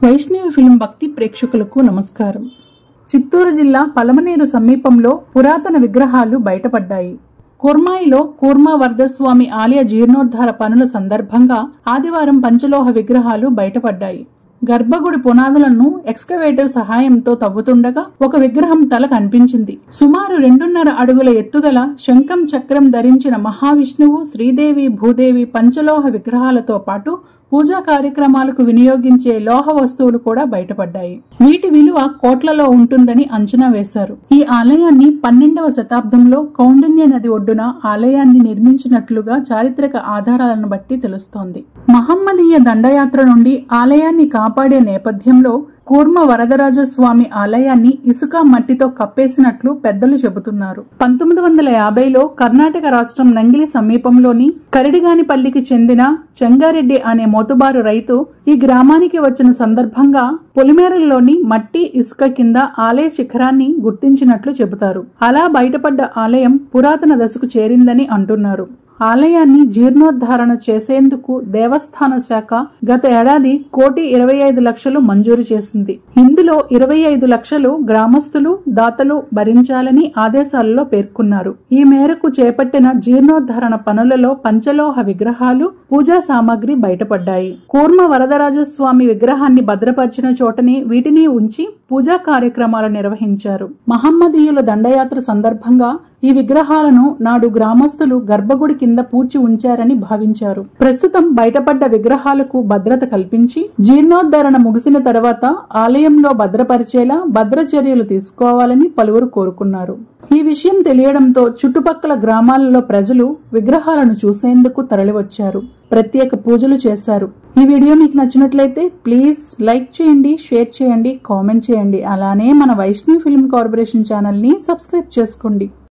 Vaishnavi film భక్తి ప్రేక్షకులకు నమస్కారం. చిత్తూరు జిల్లా పలమనేరు సమీపంలో పురాతన విగ్రహాలు బయటపడ్డాయి. కుర్మాయిలో కూర్మా వరదస్వామి ఆలయ జీర్ణోద్ధార పనుల సందర్భంగా ఆదివారం పంచలోహ విగ్రహాలు బయటపడ్డాయి. గర్భగుడి పునాదులను ఎక్స్కవేటర్ సహాయంతో తవ్వుతుండగా ఒక విగ్రహం తల కనిపించింది. సుమారు 2.5 అడుగుల ఎత్తుగల శంఖం చక్రం ధరించిన మహావిష్ణువు, శ్రీదేవి, భూదేవి పంచలోహ విగ్రహాలతో పాటు పూజా కార్యక్రమాలకు వినియోగించే లోహ వస్తువులు కూడా బయటపడ్డాయి. వీటి విలువ కోట్లలో ఉంటుందని అంచనా వేశారు. ఈ ఆలయాన్ని 12వ శతాబ్దంలో కౌండిన్య నది ఒడ్డున ఆలయాన్ని నిర్మించినట్లుగా చారిత్రక ఆధారాలను బట్టి తెలుస్తోంది. మహమ్మదీయ దండయాత్ర నుండి ఆలయాన్ని కాపాడే నేపథ్యంలో కూర్మ వరదరాజస్వామి ఆలయాన్ని ఇసుక మట్టితో కప్పేసినట్లు పెద్దలు చెబుతున్నారు. 1950లో కర్ణాటక రాష్ట్రం నంగిలి సమీపంలోని కరిడిగానిపల్లికి చెందిన చెంగారెడ్డి అనే మోతుబారు రైతు ఈ గ్రామానికి వచ్చిన సందర్భంగా పొలిమేరల్లోని మట్టి ఇసుక కింద ఆలయ శిఖరాన్ని గుర్తించినట్లు చెబుతారు. అలా బయటపడ్డ ఆలయం పురాతన దశకు చేరిందని అంటున్నారు. ఆలయాన్ని జీర్ణోద్ధారణ చేసేందుకు దేవస్థాన శాఖ గత ఏడాది 1,25,00,000 మంజూరు చేసింది. ఇందులో 25 లక్షలు గ్రామస్తులు, దాతలు భరించాలని ఆదేశాలలో పేర్కొన్నారు. ఈ మేరకు చేపట్టిన జీర్ణోద్ధారణ పనులలో పంచలోహ విగ్రహాలు, పూజా సామాగ్రి బయటపడ్డాయి. కూర్మ వరదరాజస్వామి విగ్రహాన్ని భద్రపరిచిన చోటనే వీటిని ఉంచి పూజా కార్యక్రమాలు నిర్వహించారు. మహమ్మదీయుల దండయాత్ర సందర్భంగా ఈ విగ్రహాలను నాడు గ్రామస్తులు గర్భగుడి కింద పూడ్చి ఉంచారని భావించారు. ప్రస్తుతం బయటపడ్డ విగ్రహాలకు భద్రత కల్పించి జీర్ణోద్ధరణ ముగిసిన తర్వాత ఆలయంలో భద్రపరిచేలా భద్ర చర్యలు తీసుకోవాలని పలువురు కోరుకున్నారు. ఈ విషయం తెలియడంతో చుట్టుపక్కల గ్రామాలలో ప్రజలు విగ్రహాలను చూసేందుకు తరలివచ్చారు. ప్రత్యేక పూజలు చేశారు. ఈ వీడియో మీకు నచ్చినట్లయితే ప్లీజ్ లైక్ చేయండి, షేర్ చేయండి, కామెంట్ చేయండి. అలానే మన వైష్ణవి ఫిల్మ్ కార్పొరేషన్ ఛానల్ ని సబ్స్క్రైబ్ చేసుకోండి.